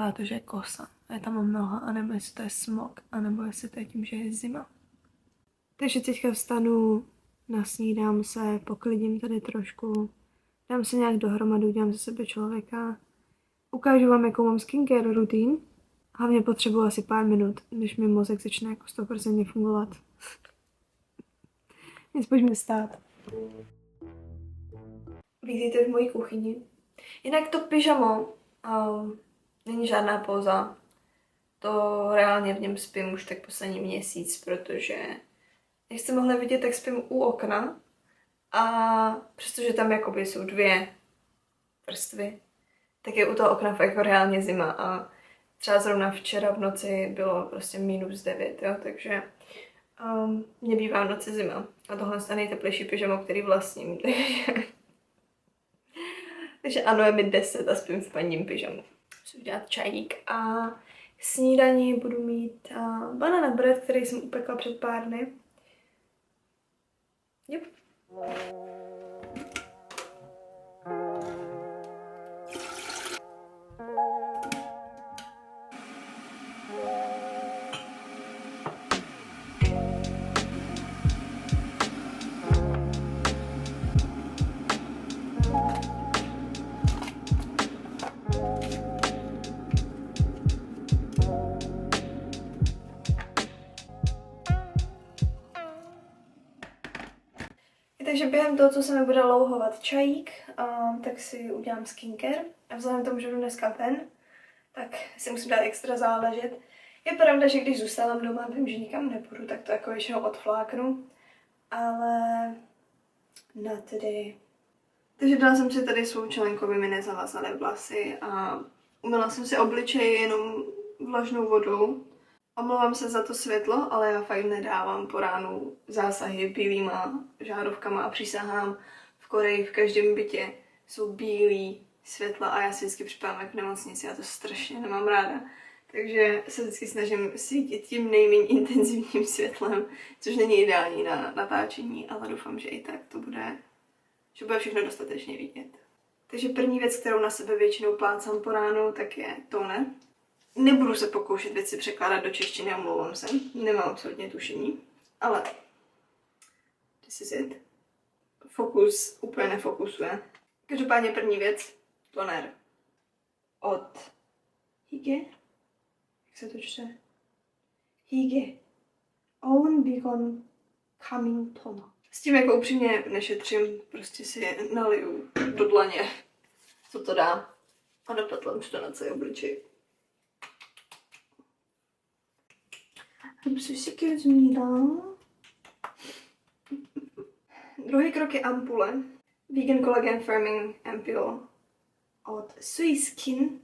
vypadá to, že je kosa. Je tam mlha, anebo jestli to je smog, anebo jestli to je tím, že je zima. Takže teďka vstanu, nasnídám se, poklidím tady trošku, dám se nějak dohromady, udělám ze sebe člověka. Ukážu vám, jakou mám skincare rutín. Hlavně potřebuji asi pár minut, než mi mozek začne jako 100% fungovat. Nic, pojďme stát. Vítejte v mojí kuchyni. Jinak to pyžamo není žádná póza. To reálně v něm spím už tak poslední měsíc, protože jak jste mohli vidět, tak spím u okna. A přestože tam jakoby jsou dvě vrstvy, tak je u toho okna fakt jako reálně zima. A třeba zrovna včera v noci bylo prostě -9, jo, takže mě bývá v noci zima. A tohle je nejteplejší pyžamo, který vlastním, takže ano, je mi 10 a spím v paním pyžamu. Musím dělat čajík a snídaní budu mít banana bread, který jsem upekla před pár dny. Yep. Takže během toho, co se mi bude louhovat čajík, tak si udělám skincare. A vzhledem k tomu, že jdu dneska ven, tak si musím dát extra záležet. Je pravda, že když zůstávám doma, vím, že nikam nepůjdu, tak to jako většinou odfláknu. Ale na tedy. Takže dala jsem si tady svou čelenku, aby mi nezavazaly vlasy a umyla jsem si obličej jenom vlažnou vodou. Omlouvám se za to světlo, ale já fakt nedávám po ránu zásahy bílýma žárovkama a přísahám, v Koreji v každém bytě jsou bílý světla a já si vždycky připadám jak v nemocnici, já to strašně nemám ráda. Takže se vždycky snažím svítit tím nejméně intenzivním světlem, což není ideální na natáčení, ale doufám, že i tak to bude, že bude všechno dostatečně vidět. Takže první věc, kterou na sebe většinou plácám po ránu, tak je toner. Nebudu se pokoušet věci překládat do češtiny, omlouvám se, nemám absolutně tušení, ale this is it. Fokus úplně nefokusuje. Každopádně první věc, toner od Hygge, jak se to čte? Hygge Own Beacon Coming Toner. S tím jako upřímně nešetřím, prostě si naliju do dlaně, co to dá a napetlám to na celý obličej. Excuse me. Druhý krok je ampule. Vegan Collagen Firming Ampule od Skin.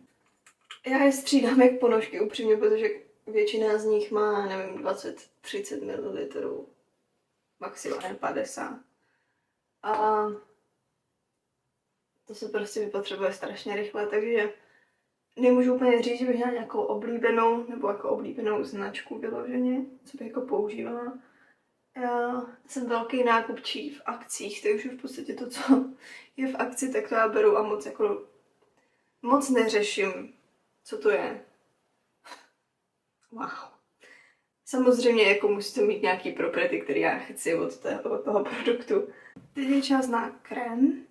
Já je střídám jak ponožky, upřímně, protože většina z nich má, nevím, 20-30 ml. Maximálně 50. A to se prostě vypotřebuje strašně rychle, takže nemůžu úplně říct, že bych měla nějakou oblíbenou, nebo jako oblíbenou značku vyloženě, co bych jako používala. Já jsem velký nákupčí v akcích, takže v podstatě to, co je v akci, tak to já beru a moc neřeším, co to je. Wow. Samozřejmě jako musíte mít nějaký property, který já chci od toho produktu. Teď je čas na krém.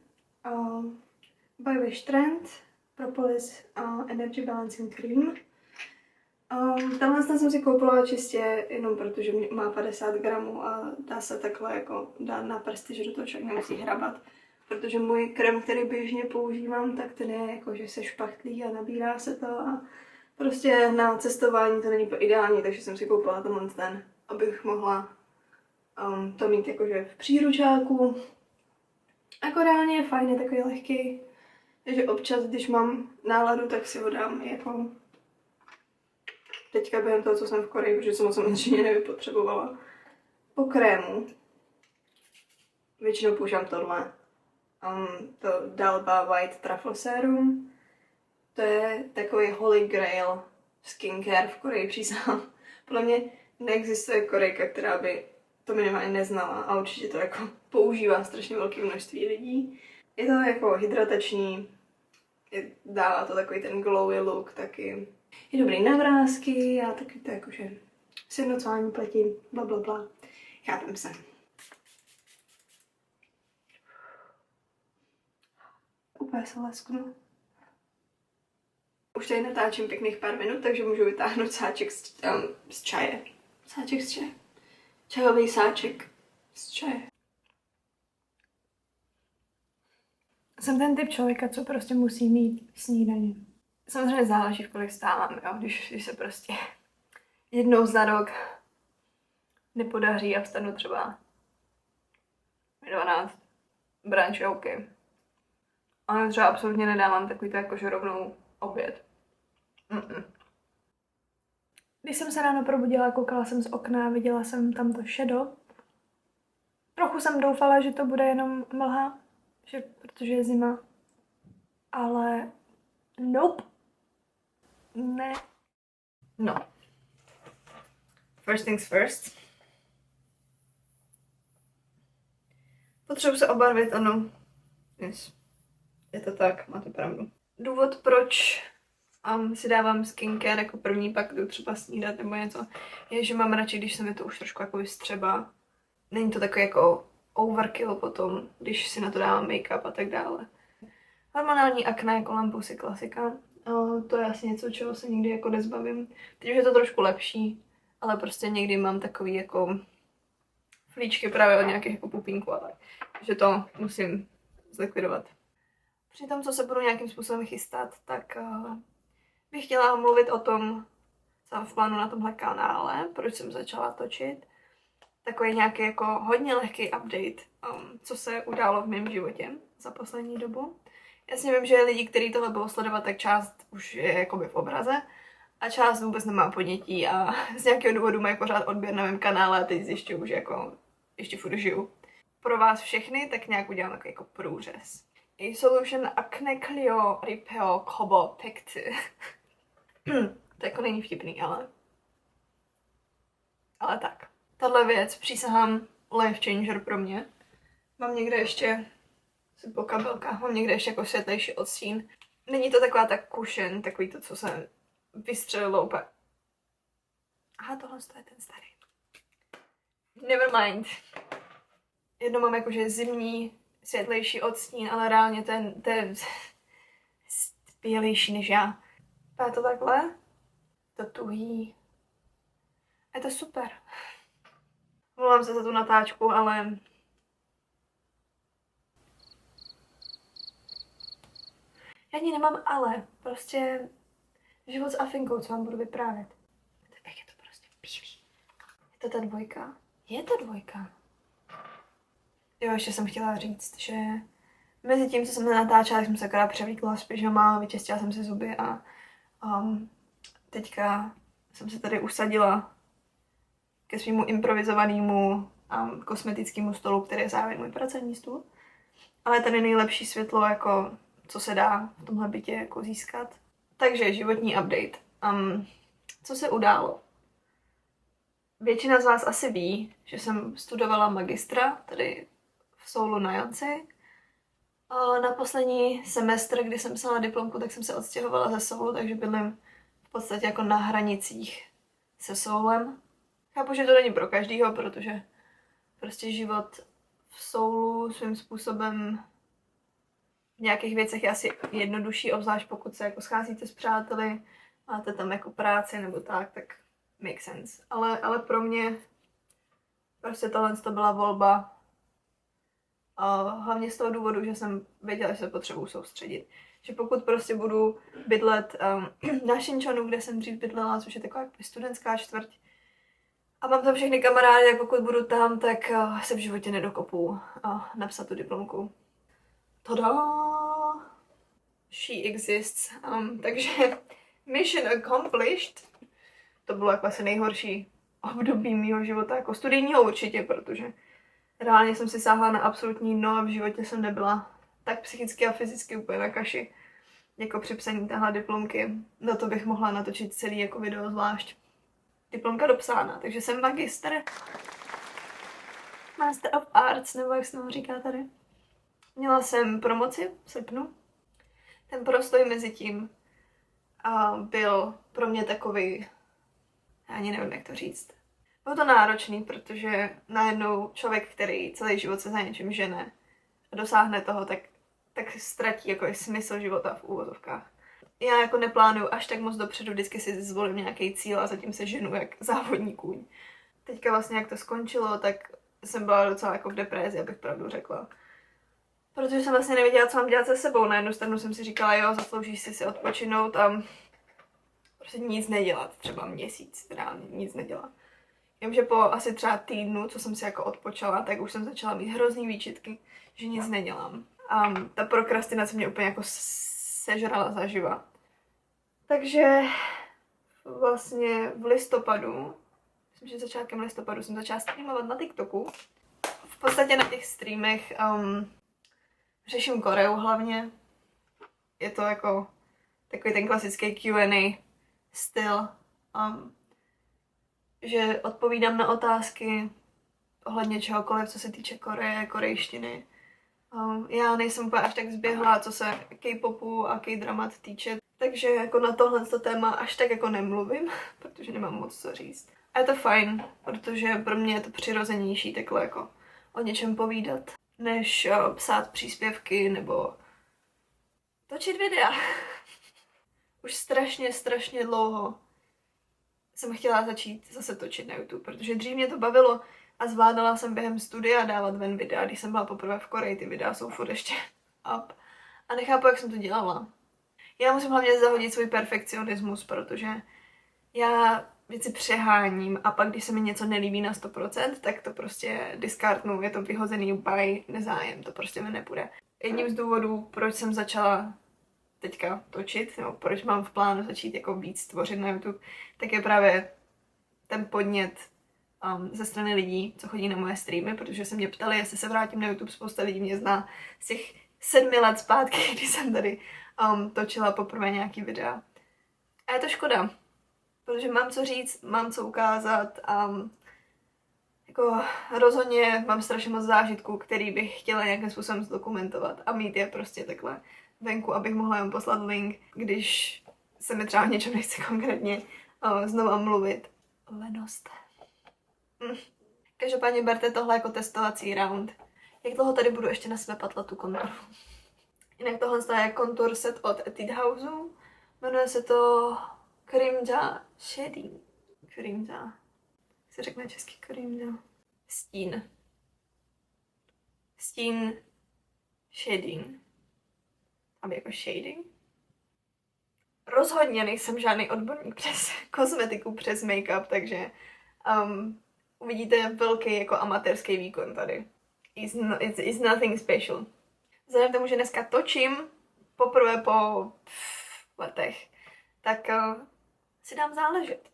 By Wish Trend Propolis Energy Balancing Cream. Tenhle jsem si koupila čistě jenom protože má 50 gramů a dá se takhle jako dát na prsty, že do toho člověk nemusí hrabat. Protože můj krém, který běžně používám, tak ten je jako, že se špachtlí a nabírá se to a prostě na cestování to není ideální, takže jsem si koupila ten, abych mohla to mít jakože v příručáku. Jako reálně je fajn, je takový lehký, takže občas, když mám náladu, tak si ho dám jako teďka během toho, co jsem v Koreji, protože jsem ho samozřejmě nevypotřebovala. Po krému většinou používám tohle. To Dalba White Truffle Serum. To je takový holy grail skincare v Koreji, přísahám. Podle mě neexistuje Korejka, která by to minimálně neznala a určitě to jako používá strašně velké množství lidí. Je to jako hydratační, dává to takový ten glowy look taky. Je dobrý na vrásky a taky to jakože sjednocování pleti, blablabla. Chápem se. Úplně se lesknu. Už tady natáčím pěkných pár minut, takže můžu vytáhnout sáček z čaje. Sáček z čaje. Čajový sáček z čaje. Jsem ten typ člověka, co prostě musí mít snídaní. Samozřejmě záleží, v kolik stávám, jo? Když se prostě jednou za rok nepodaří a vstanu třeba 12, brunch je OK. Ale třeba absolutně nedávám takový to jakože rovnou oběd. Když jsem se ráno probudila, koukala jsem z okna a viděla jsem tam to šedo. Trochu jsem doufala, že to bude jenom mlha, protože je zima. Ale nope. Ne. No. First things first. Potřebuji se obarvit, ano. Yes. Je to tak, máte pravdu. Důvod, proč si dávám skincare jako první, pak jdu třeba snídat nebo něco, je, že mám radši, když se mi to už trošku jako vystřeba. Není to takový jako overkill potom, když si na to dávám make-up a tak dále. Hormonální akné jako lampusy klasika. To je asi něco, čeho se nikdy jako nezbavím. Teď už je to trošku lepší, ale prostě někdy mám takový jako flíčky právě od nějakých jako pupínků a tak. Takže to musím zlikvidovat. Při tom, co se budu nějakým způsobem chystat, tak bych chtěla mluvit o tom, co mám v plánu na tomhle kanále, proč jsem začala točit. Takový nějaký jako hodně lehký update, co se událo v mém životě za poslední dobu. Jasně vím, že lidi, kteří tohle budou sledovat, tak část už je jakoby v obraze a část vůbec nemá podnětí a z nějakého důvodu mají pořád odběr na mém kanále a teď zjišťuju, že jako ještě furt žiju. Pro vás všechny tak nějak udělám takový jako průřez. Solution Acne Clio Ripeo Kobo Pekty. To jako není vtipný, ale tak. Tahle věc, přísahám, life changer pro mě. Mám někde ještě, po kabelkách, mám někde ještě jako světlejší odstín. Není to taková ta cushion, takový to, co se vystřelilo úplně. Aha, tohle je ten starý. Never mind. Jedno mám jakože zimní, světlejší odstín, ale reálně ten bělejší než já. A je to takhle. To tuhý. Je to super. Mluvám se za tu natáčku, ale já ní nemám ale. Prostě život s Afinkou, co vám budu vyprávět. Jak je to prostě bílý. Je to ta dvojka? Je to dvojka. Jo, ještě jsem chtěla říct, že mezi tím, co jsem natáčela, jsem se akorát převlíkla z pyžama, vyčistila jsem si zuby a teďka jsem se tady usadila ke svému improvizovanému kosmetickému stolu, který je zároveň můj pracovní stůl. Ale tady nejlepší světlo, jako, co se dá v tomhle bytě jako získat. Takže životní update. Co se událo? Většina z vás asi ví, že jsem studovala magistra tady v Soulu na Jonci. Na poslední semestr, kdy jsem psala diplomku, tak jsem se odstěhovala ze Soulu, takže bydlím v podstatě jako na hranicích se Soulem. Chápu, že to není pro každýho, protože prostě život v Soulu svým způsobem v nějakých věcech je asi jednodušší, obzvlášť pokud se jako scházíte s přáteli, máte tam jako práci nebo tak make sense. Ale pro mě prostě tohle to byla volba. A hlavně z toho důvodu, že jsem věděla, že se potřebuji soustředit. Že pokud prostě budu bydlet na Šinčanu, kde jsem dřív bydlela, což je taková studentská čtvrť, a mám tam všechny kamarády, tak pokud budu tam, tak se v životě nedokopu napsat tu diplomku. Tada! She exists. Takže mission accomplished. To bylo jako asi nejhorší období mýho života, jako studijního určitě, protože reálně jsem si sáhla na absolutní dno a v životě jsem nebyla tak psychicky a fyzicky úplně na kaši, jako při psaní téhle diplomky. Na to bych mohla natočit celý jako video zvlášť. Diplomka dopsána, takže jsem magister. Master of Arts, nebo jak se tomu říká tady. Měla jsem promoci v srpnu. Ten prostoj mezi tím a byl pro mě takový, já ani nevím, jak to říct. Bylo to náročný, protože najednou člověk, který celý život se za něčím žene a dosáhne toho, tak ztratí jako smysl života v úvozovkách. Já jako neplánuju až tak moc dopředu, vždycky si zvolím nějaký cíl a zatím se ženu jak závodní kůň. Teďka vlastně, jak to skončilo, tak jsem byla docela jako v depresi, abych pravdu řekla. Protože jsem vlastně nevěděla, co mám dělat se sebou. Na jednu stranu jsem si říkala, jo, zasloužíš si odpočinout a prostě nic nedělat, třeba měsíc, reálně nic nedělat. Vím, že po asi třeba týdnu, co jsem si jako odpočala, tak už jsem začala mít hrozný výčitky, že nic nedělám. A ta prokrastinace mě úplně jako sežrala zaživa. Takže vlastně v listopadu, myslím, že začátkem listopadu jsem začala streamovat na TikToku. V podstatě na těch streamech řeším Koreu hlavně. Je to jako takový ten klasický Q&A styl, že odpovídám na otázky ohledně čehokoliv, co se týče Koreje, korejštiny. Já nejsem úplně až tak zběhlá, co se K-popu a K-dramat týče, takže jako na tohle téma až tak jako nemluvím, protože nemám moc co říct. A je to fajn, protože pro mě je to přirozenější takhle jako o něčem povídat, než psát příspěvky nebo točit videa. Už strašně dlouho jsem chtěla začít zase točit na YouTube, protože dřív mě to bavilo a zvládala jsem během studia dávat ven videa. Když jsem byla poprvé v Koreji, ty videa jsou furt ještě up. A nechápu, jak jsem to dělala. Já musím hlavně zahodit svůj perfekcionismus, protože já věci přeháním a pak, když se mi něco nelíbí na 100%, tak to prostě discardnu, je to vyhozený by nezájem, to prostě mi nepůjde. Jedním z důvodů, proč jsem začala teďka točit, nebo proč mám v plánu začít jako víc tvořit na YouTube, tak je právě ten podnět ze strany lidí, co chodí na moje streamy, protože se mě ptali, jestli se vrátím na YouTube, spousta lidí mě zná z těch 7 let zpátky, kdy jsem tady točila poprvé nějaký videa. A je to škoda, protože mám co říct, mám co ukázat a jako rozhodně mám strašně moc zážitků, který bych chtěla nějakým způsobem zdokumentovat a mít je prostě takhle venku, abych mohla jim poslat link, když se mi třeba o něčem nechce konkrétně znova mluvit. Lenost. Každopádně berte tohle jako testovací round. Jak dlouho tady budu ještě na sebe patlat tu konturu. Jinak tohle je kontur set od Etude House. Jmenuje se to Krimja Shading. Krimja. Jak se řekne česky Krimja? Stín. Stín shading. Aby jako shading. Rozhodně nejsem žádný odborník přes kosmetiku, přes make-up, takže uvidíte velký jako amatérský výkon tady. It's nothing special. Vzhledem k tomu, že dneska točím poprvé po letech, tak si dám záležet.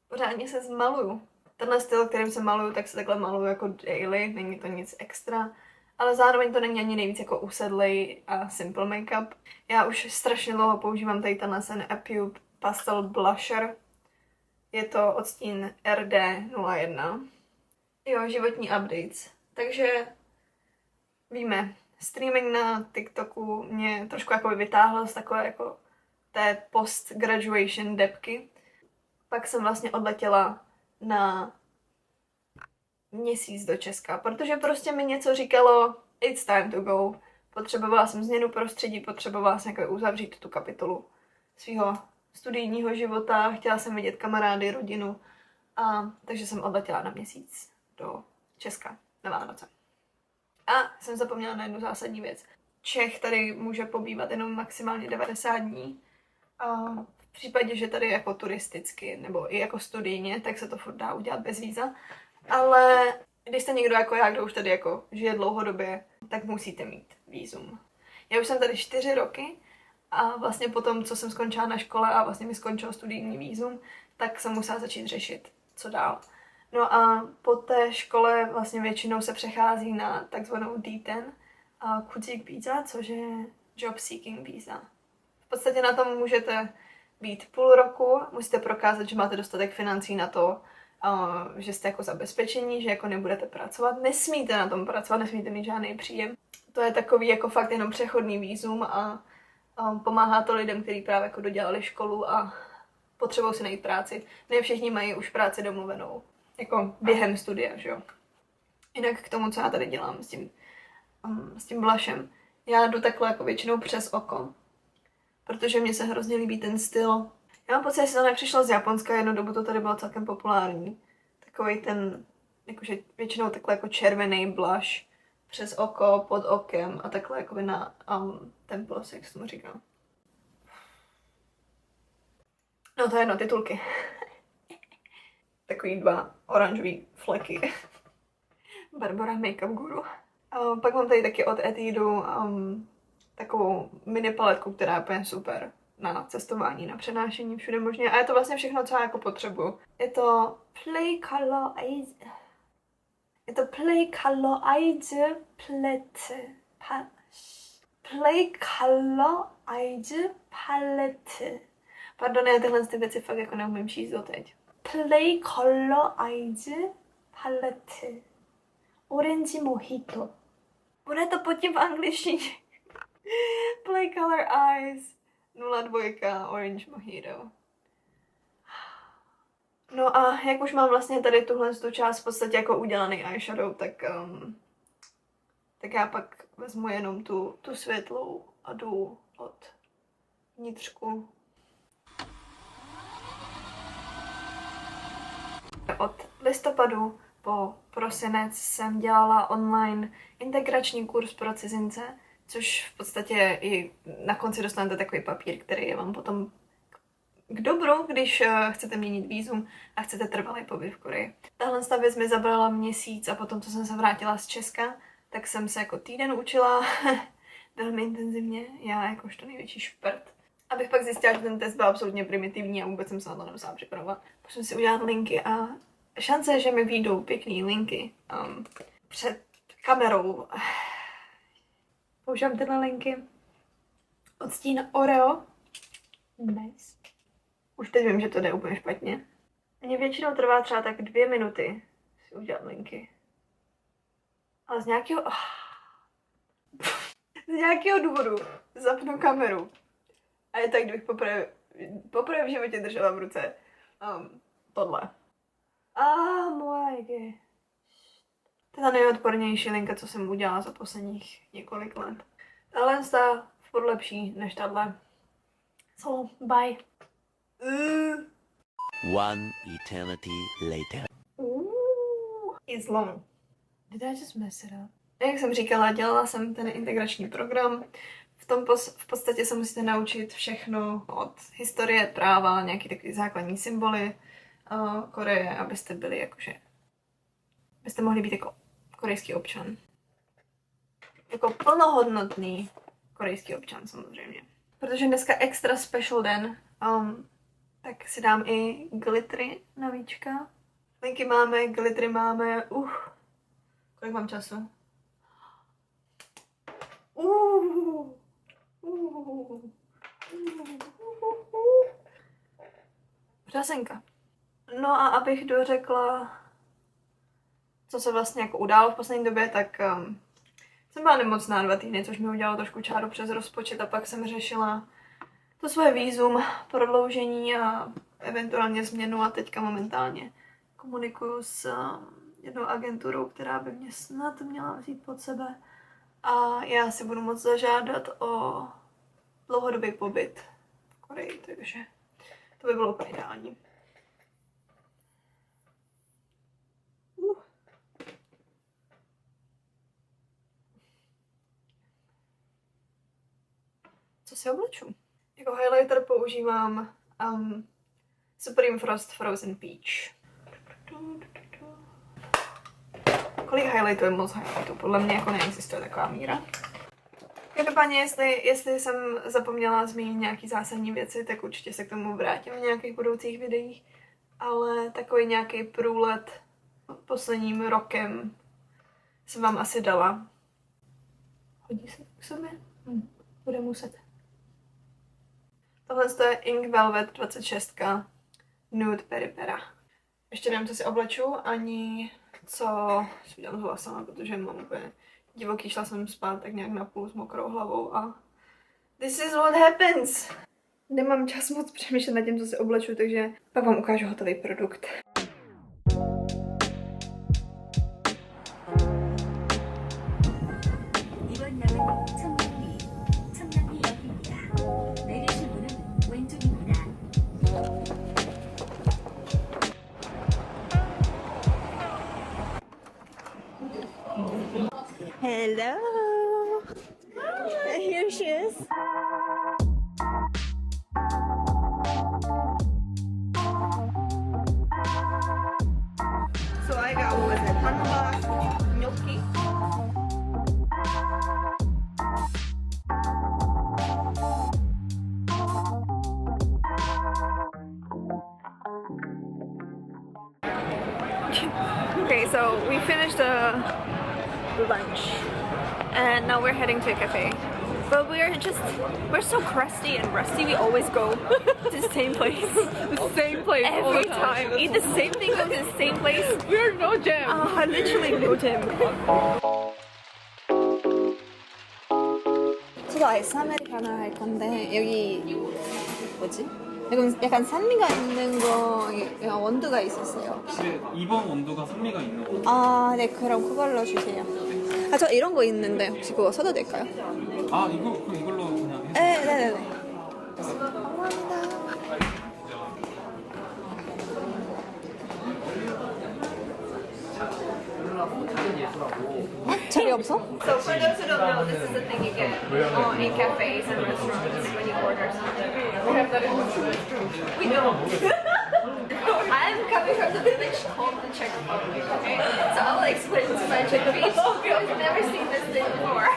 Pořádně se zmaluju. Tenhle styl, kterým se maluju, tak se takhle maluju jako daily, není to nic extra. Ale zároveň to není ani nejvíc jako usedlej a simple make-up. Já už strašně dlouho používám tady ten Apple Pastel Blusher. Je to odstín RD01. Jo, životní updates. Takže víme, streaming na TikToku mě trošku jako vytáhl z takové jako té post-graduation depky. Pak jsem vlastně odletěla na měsíc do Česka, protože prostě mi něco říkalo, it's time to go. Potřebovala jsem změnu prostředí, potřebovala jsem jako uzavřít tu kapitolu svého studijního života, chtěla jsem vidět kamarády, rodinu, takže jsem odletěla na měsíc do Česka na Vánoce. A jsem zapomněla na jednu zásadní věc. Čech tady může pobývat jenom maximálně 90 dní. V případě, že tady jako turisticky nebo i jako studijně, tak se to furt dá udělat bez víza. Ale když jste někdo jako já, kdo už tady jako žije dlouhodobě, tak musíte mít vízum. Já už jsem tady 4 roky a vlastně potom, co jsem skončila na škole a vlastně mi skončilo studijní vízum, tak jsem musela začít řešit, co dál. No a po té škole vlastně většinou se přechází na takzvanou D10 Kuzik víza, což je Job Seeking víza. V podstatě na tom můžete být půl roku, musíte prokázat, že máte dostatek financí na to, že jste jako zabezpečení, že jako nebudete pracovat, nesmíte na tom pracovat, nesmíte mít žádný příjem. To je takový jako fakt jenom přechodný vízum a Pomáhá to lidem, kteří právě jako dodělali školu a potřebují si najít práci. Ne všichni mají už práci domluvenou, jako během studia, že jo. Jinak k tomu, co já tady dělám s tím blushem. Já jdu takhle jako většinou přes oko, protože mně se hrozně líbí ten styl. Já mám pocit, že to nepřišlo z Japonska, jednu dobu to tady bylo celkem populární. Takový ten, jakože většinou takhle jako červený blush přes oko, pod okem a takhle jako na temples, jak se tomu říká. No to je jedno, titulky. Takový 2 oranžový fleky. Barbara Makeup Guru. Pak mám tady taky od Etudu takovou mini paletku, která je úplně super na cestování, na přenášení všude možně. A je to vlastně všechno, co já jako potřebuju. Je to Play Color Eyes Palette. Pardon, já tyhle ty věci fakt jako neumím číst doteď. Play Color Eyes Palette. Orange Mojito. Bude to pod tím v angličtině. Play Color Eyes 02 Orange Mojito. No a jak už mám vlastně tady tuhle část v podstatě jako udělaný eyeshadow, tak já pak vezmu jenom tu světlou a jdu od vnitřku. Od listopadu po prosinec jsem dělala online integrační kurz pro cizince, což v podstatě i na konci dostanete takový papír, který je vám potom k dobru, když chcete měnit vízum a chcete trvalý pobyt v Koreji. Tahle věc mi zabrala měsíc a potom, co jsem se vrátila z Česka, tak jsem se jako týden učila velmi intenzivně, já jakožto největší šprt. Abych pak zjistila, že ten test byl absolutně primitivní a vůbec jsem se na to nemusela připravovat. Musím si udělat linky a šance, že mi vyjdou pěkný linky před kamerou. Používám tyhle linky. Odstín Oreo. Nice. Už teď vím, že to jde úplně špatně. Mně většinou trvá třeba tak 2 minuty si udělat linky. Ale z nějakého důvodu zapnu kameru. A je tak, kdybych poprvé v životě držela v ruce tohle. Moje. To je ta nejodpornější linka, co jsem udělala za posledních několik let. Tahle je furt lepší než tahle. So, bye. One eternity later. It's long. Did I just mess it up? Jak jsem říkala, dělala jsem ten integrační program. V podstatě se musíte naučit všechno od historie, práva, nějaký takový základní symboly Koreje, abyste byli abyste mohli být jako korejský občan. Jako plnohodnotný korejský občan samozřejmě. Protože dneska extra special den, tak si dám i glittery na víčka. Linky máme, glittery máme, kolik mám času? Řasenka. No a abych dořekla, co se vlastně jako událo v poslední době, tak jsem byla nemocná 2 týdny, což mi udělalo trošku čáru přes rozpočet a pak jsem řešila to svoje vízum, prodloužení a eventuálně změnu a teďka momentálně komunikuju s jednou agenturou, která by mě snad měla vzít pod sebe a já si budu moct zažádat o dlouhodobý pobyt v Koreji, takže to by bylo úplně ideální. Co si obleču? Jako highlighter používám Supreme Frost Frozen Peach. Kolik highlightů je moc highlightů? Podle mě jako neexistuje taková míra. Každopádně, jestli jsem zapomněla zmínit nějaký zásadní věci, tak určitě se k tomu vrátím v nějakých budoucích videích. Ale takový nějaký průlet posledním rokem jsem vám asi dala. Hodí se k sobě? Bude muset. Tohle je Ink Velvet 26 Nude Peripera. Ještě nevím, co si obleču, ani co si udělám s vlasama, protože mám úplně divoký, šla jsem spát tak nějak napůl s mokrou hlavou a This is what happens. Nemám čas moc přemýšlet nad tím, co se obleču, takže pak vám ukážu hotový produkt. 이번 역은 청량리, 청량리역입니다. 내리실 문은 왼쪽입니다. Hello. Here she is. So I got, what was it, hanbok, gnocchi. Okay, so we finished the lunch and now we're heading to a cafe. But we're so crusty and rusty, we always go to the same place. The same place all Every the time. time. Eat the same thing, go to the same place. We're no gem. Literally no gym. 저도 아이스 아메리카노 할 건데 여기 뭐지? 약간 산미가 있는 거 원두가 있었어요. 혹시 2번 원두가 산미가 있는 거? 아, 네, 그럼 그걸로 주세요. 아, 저 이런 거 있는데 혹시 그거 써도 될까요? 아 이거 그럼 이걸로 그냥 해서 네, 네, 네. 감사합니다. 자리 없어? So for those who don't know, this is the thing you get in cafes and restaurants when you order something. We have that in the restaurant. We know. I'm coming from the village called the Czech Republic, okay? So I'll explain to my Czech peeps. I've never seen this thing before.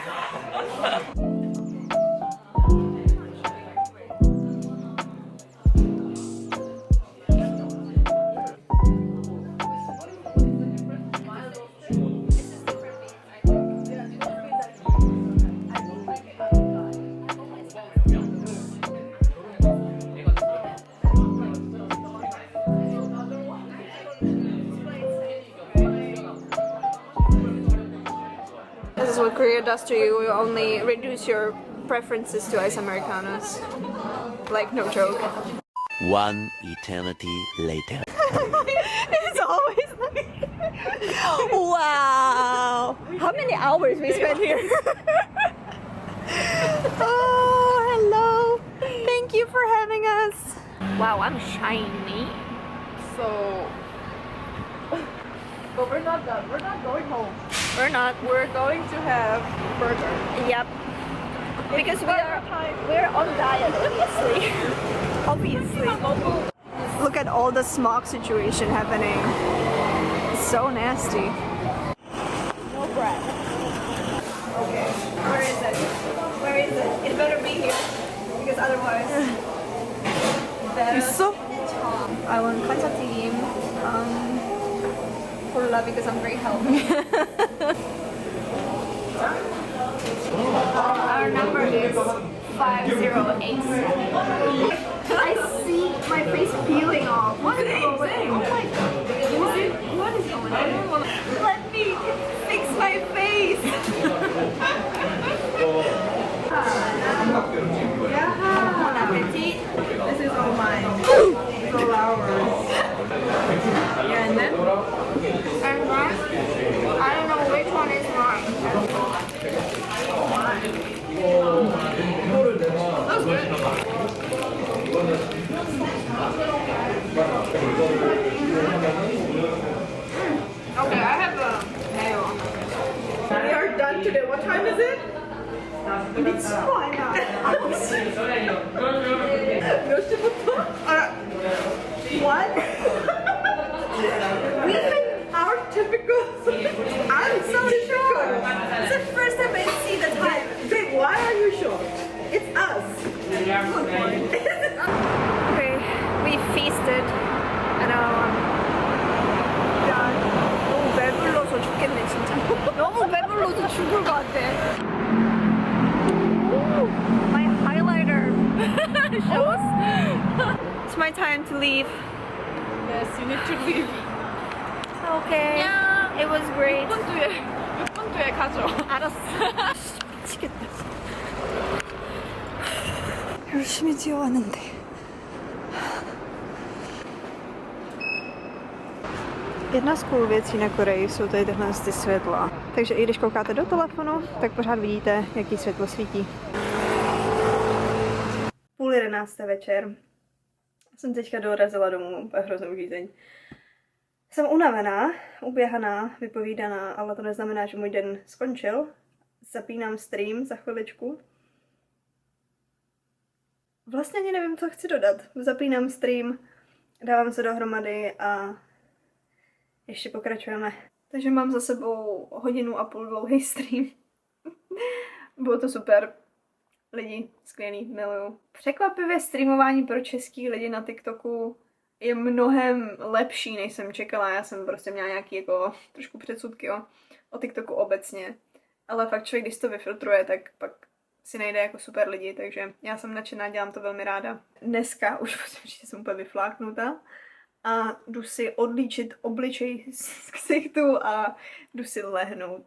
This is what Korea does to you. You only reduce your preferences to ice americanos. Like, no joke. One eternity later. It's always like, wow. How many hours we spent here? Oh, hello. Thank you for having us. Wow, I'm shiny. So, but we're not done. We're not going home. We're not. We're going to have burger. Yep. Because we're on diet, obviously. Obviously. Look at all the smog situation happening. It's so nasty. No bread. Okay. Where is it? Where is it? It better be here. Because otherwise. 있어? I want 감자튀김. Cola because I'm very healthy. Our number is 5087. I see my face peeling off. What is going on? Oh my god. What is going on? Let me fix my face. Bon appetit. This is all mine. It's all ours. Yeah, and then? And then? I don't know which one is mine. Okay, I have a mayo. We are done today. What time is it? It's fine now. 몇 시부터? What? We've been our typical. I'm so sure. It's the first time I see the time. Babe, why are you sure? It's us. Okay, we feasted and 너무 배불러서 죽겠네 진짜. 너무 배불러서 죽을 것 같아. Ooh, my highlighter. Shows. It's my time to leave. Yes, you need to leave. Okay. Yeah. It was great. 6분 뒤에 가죠. 알았어. 미치겠다. 열심히 뛰어왔는데. Jedna z cool věcí na Koreji jsou tady tyhle ty světla. Takže i když koukáte do telefonu, tak pořád vidíte, jaký světlo svítí. 10:30 večer. Jsem teďka dorazila domů, úplně hroznou žízeň. Jsem unavená, uběhaná, vypovídaná, ale to neznamená, že můj den skončil. Zapínám stream za chviličku. Vlastně ani nevím, co chci dodat. Zapínám stream, dávám se dohromady a ještě pokračujeme. Takže mám za sebou 1,5 hodiny dlouhý stream. Bylo to super. Lidi, skvělý, miluju. Překvapivě streamování pro český lidi na TikToku je mnohem lepší, než jsem čekala. Já jsem prostě měla nějaký jako trošku předsudky o TikToku obecně. Ale fakt člověk, když to vyfiltruje, tak pak si najde jako super lidi, takže já jsem nadšená, dělám to velmi ráda. Dneska už prostě jsem úplně vyfláknutá a jdu si odlíčit obličej z ksichtu a jdu si lehnout.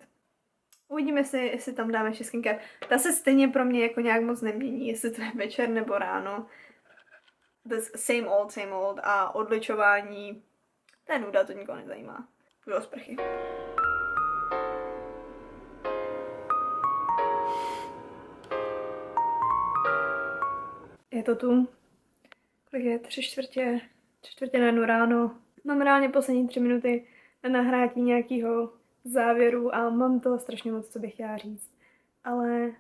Uvidíme si, jestli tam dáme ještě skincare. Ta se stejně pro mě jako nějak moc nemění, jestli to je večer nebo ráno. Same old a odličování, to je nuda, to nikoho nezajímá. Jdu do sprchy. Je to tu. Kolik je? 3:45 ráno. Mám reálně poslední 3 minuty na nahrátí nějakého závěru a mám toho strašně moc, co bych chtěla říct. Ale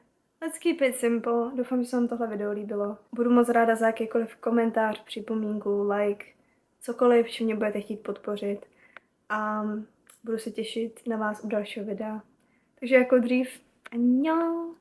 let's keep it simple. Doufám, že se vám tohle video líbilo. Budu moc ráda za jakýkoliv komentář, připomínku, like, cokoliv, co mě budete chtít podpořit. A budu se těšit na vás u dalšího videa. Takže jako dřív, 안녕!